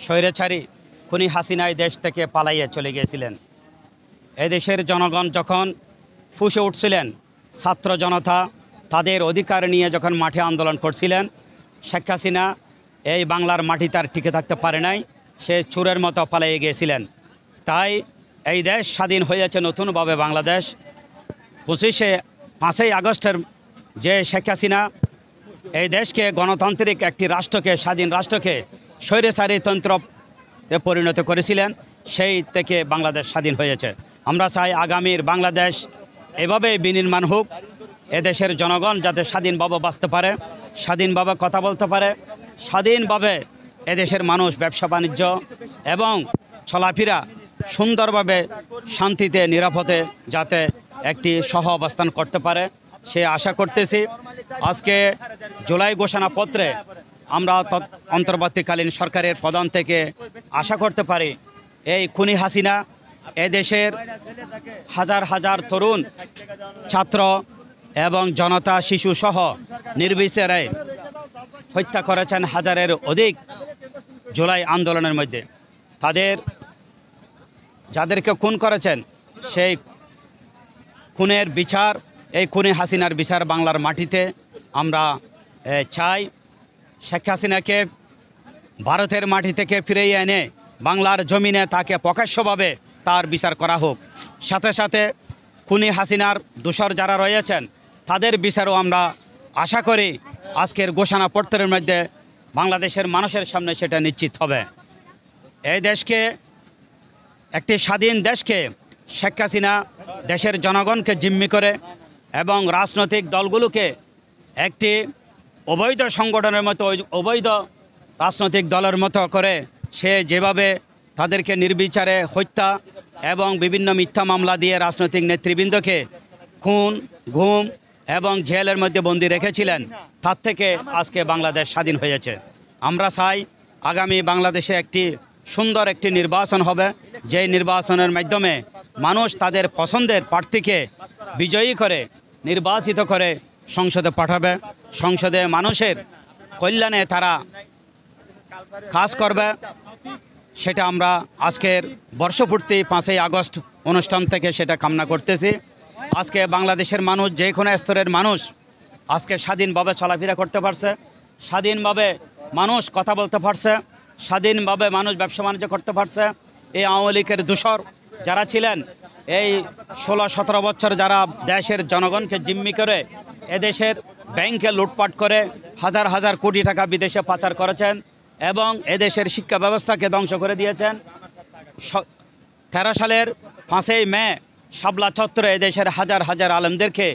স্বৈরাচারী খুনি হাসিনা এই দেশ থেকে পালাইয়ে চলে গিয়েছিলেন। এদেশের জনগণ যখন ফুঁসে উঠছিলেন, ছাত্র জনতা তাদের অধিকার নিয়ে যখন মাঠে আন্দোলন করছিলেন, শেখ হাসিনা এই বাংলার মাটি তার টিকে থাকতে পারে নাই, সে চোরের মতো পালিয়ে গিয়েছিলেন। তাই এই দেশ স্বাধীন হয়েছে নতুনভাবে বাংলাদেশ। 5ই আগস্টের যে শেখ হাসিনা এই দেশকে গণতান্ত্রিক একটি রাষ্ট্রকে, স্বাধীন রাষ্ট্রকে স্বৈরাচারী তন্ত্রে পরিণত করেছিলেন, সেই থেকে বাংলাদেশ স্বাধীন হয়েছে। আমরা চাই আগামীর বাংলাদেশ এভাবে বিনির্মাণ হোক, এদেশের জনগণ যাতে স্বাধীনভাবে বাঁচতে পারে, স্বাধীনভাবে কথা বলতে পারে, স্বাধীনভাবে এদেশের মানুষ ব্যবসা বাণিজ্য এবং চলাফেরা সুন্দরভাবে শান্তিতে নিরাপদে যাতে একটি সহ অবস্থান করতে পারে, সে আশা করতেছি। আজকে জুলাই ঘোষণাপত্রে আমরা অন্তর্বর্তীকালীন সরকারের প্রধান থেকে আশা করতে পারি এই খুনি হাসিনা এদেশের হাজার হাজার তরুণ ছাত্র এবং জনতা শিশুসহ নির্বিচারে হত্যা করেছেন হাজারের অধিক জুলাই আন্দোলনের মধ্যে। যাদেরকে খুন করেছেন সেই খুনের বিচার, এই খুনি হাসিনার বিচার বাংলার মাটিতে আমরা চাই। শেখ হাসিনাকে ভারতের মাটি থেকে ফিরিয়ে এনে বাংলার জমিনে তাকে প্রকাশ্যভাবে তার বিচার করা হোক। সাথে সাথে খুনি হাসিনার দোষর যারা রয়েছেন তাদের বিচারও আমরা আশা করি আজকের ঘোষণাপত্রের মধ্যে বাংলাদেশের মানুষের সামনে সেটা নিশ্চিত হবে। এই দেশকে, একটি স্বাধীন দেশকে শেখ হাসিনা দেশের জনগণকে জিম্মি করে এবং রাজনৈতিক দলগুলোকে একটি অবৈধ সংগঠনের মতো, অবৈধ রাজনৈতিক দলের মতো করে সে যেভাবে তাদেরকে নির্বিচারে হত্যা এবং বিভিন্ন মিথ্যা মামলা দিয়ে রাজনৈতিক নেতৃবৃন্দকে খুন, গুম এবং জেলের মধ্যে বন্দী রেখেছিলেন, তার থেকে আজকে বাংলাদেশ স্বাধীন হয়েছে। আমরা চাই আগামী বাংলাদেশে একটি সুন্দর একটি নির্বাচন হবে, যেই নির্বাচনের মাধ্যমে মানুষ তাদের পছন্দের প্রার্থীকে বিজয়ী করে নির্বাচিত করে সংসদে পাঠাবে, সংসদে মানুষের কল্যাণে তারা কাজ করবে। সেটা আমরা আজকের বর্ষপূর্তি 5ই আগস্ট অনুষ্ঠান থেকে সেটা কামনা করতেছি। আজকে বাংলাদেশের মানুষ, যে কোনো স্তরের মানুষ আজকে স্বাধীনভাবে চলাফেরা করতে পারছে, স্বাধীনভাবে মানুষ কথা বলতে পারছে, স্বাধীনভাবে মানুষ ব্যবসা বাণিজ্য করতে পারছে। এই আওয়ামী লীগের দোসর যারা ছিলেন, এই 16-17 বছর যারা দেশের জনগণকে জিম্মি করে এদেশের ব্যাংকে লুটপাট করে হাজার হাজার কোটি টাকা বিদেশে পাচার করেছেন এবং এদেশের শিক্ষা ব্যবস্থাকে ধ্বংস করে দিয়েছেন। 13 সালের 5ই মে শাপলা চত্বরে এদেশের হাজার হাজার আলেমদেরকে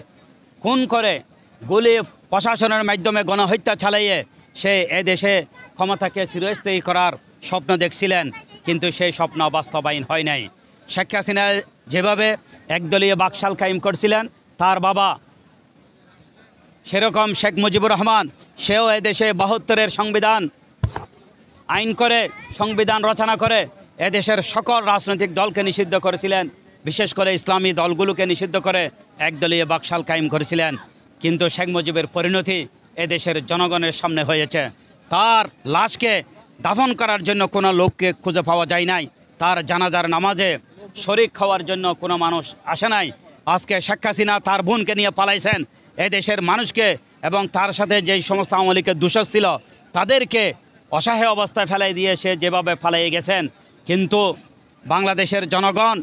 খুন করে গুলি প্রশাসনের মাধ্যমে গণহত্যা চালাইয়ে সে এদেশে ক্ষমতাকে চিরস্থায়ী করার স্বপ্ন দেখছিলেন, কিন্তু সেই স্বপ্ন বাস্তবায়ন হয় নাই। শেখ হাসিনা যেভাবে একদলীয় বাকশাল কায়েম করছিলেন, তার বাবা সেরকম শেখ মুজিবুর রহমান, সেও এদেশে 72-এর সংবিধান আইন করে, সংবিধান রচনা করে এদেশের সকল রাজনৈতিক দলকে নিষিদ্ধ করেছিলেন, বিশেষ করে ইসলামী দলগুলোকে নিষিদ্ধ করে একদলীয় বাকশাল কায়েম করেছিলেন। কিন্তু শেখ মুজিবের পরিণতি এদেশের জনগণের সামনে হয়েছে। তার লাশকে দাফন করার জন্য কোনো লোককে খুঁজে পাওয়া যায় নাই, তার জানাজার নামাজে শরিক খাওয়ার জন্য কোনো মানুষ আসে নাই। আজকে শেখ হাসিনা তার বোনকে নিয়ে পালাইছেন, এদেশের মানুষকে এবং তার সাথে যেই সমস্ত আওয়ামী লীগের দোষর ছিল তাদেরকে অসহায় অবস্থায় ফেলাই দিয়ে সে যেভাবে ফেলাই গেছেন। কিন্তু বাংলাদেশের জনগণ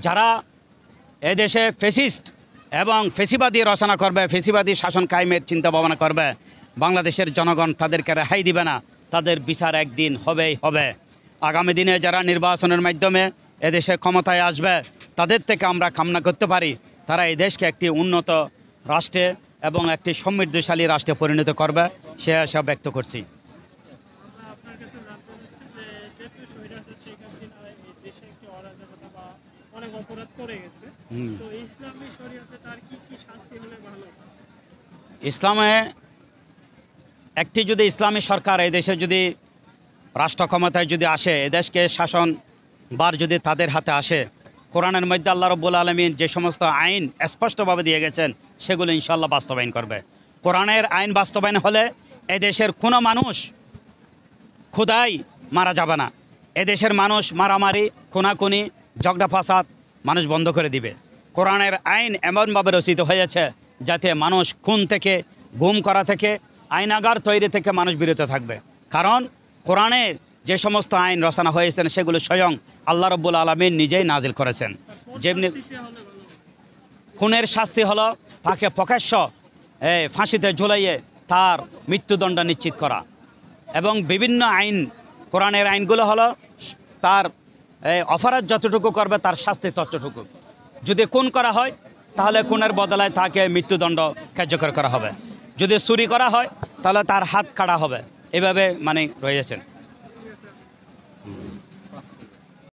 যারা এদেশে ফ্যাসিস্ট এবং ফেসিবাদী রচনা করবে, ফেসিবাদী শাসন কায়েমের চিন্তা ভাবনা করবে, বাংলাদেশের জনগণ তাদেরকে রেহাই দিবে না, তাদের বিচার একদিন হবেই হবে। আগামী দিনে যারা নির্বাচনের মাধ্যমে এদেশে ক্ষমতায় আসবে, তাদের থেকে আমরা কামনা করতে পারি তারা এই দেশকে একটি উন্নত রাষ্ট্রে এবং একটি সমৃদ্ধশালী রাষ্ট্রে পরিণত করবে, সে আশা ব্যক্ত করছি। ইসলামে একটি যদি ইসলামী সরকার এই দেশে যদি রাষ্ট্র ক্ষমতায় যদি আসে, এদেশকে শাসন বার যদি তাদের হাতে আসে, কোরআনের মধ্যে আল্লাহ রাব্বুল আলামিন যে সমস্ত আইন স্পষ্টভাবে দিয়ে গেছেন সেগুলো ইনশাআল্লাহ বাস্তবায়ন করবে। কোরআনের আইন বাস্তবায়ন হলে এদেশের কোনো মানুষ খোদাই মারা যাবে না। এদেশের মানুষ মারামারি, খুনাখুনি, ঝগড়া ফাসাদ মানুষ বন্ধ করে দিবে। কোরআনের আইন এমনভাবে রচিত হয়েছে যাতে মানুষ খুন থেকে, গুম করা থেকে, আইনাগার তৈরি থেকে মানুষ বিরত থাকবে। কারণ কোরআনের যে সমস্ত আইন রচনা হয়েছেন সেগুলো স্বয়ং আল্লাহ রাব্বুল আলামিন নিজেই নাজিল করেছেন। যেমনি খুনের শাস্তি হলো তাকে প্রকাশ্য ফাঁসিতে ঝুলাইয়ে তার মৃত্যুদণ্ড নিশ্চিত করা। এবং বিভিন্ন আইন, কোরআনের আইনগুলো হলো তার অপরাধ যতটুকু করবে তার শাস্তি ততটুকু। যদি খুন করা হয় তাহলে খুনের বদলায় তাকে মৃত্যুদণ্ড কার্যকর করা হবে। যদি চুরি করা হয় তাহলে তার হাত কাটা হবে। এভাবে মানে রয়েছেন।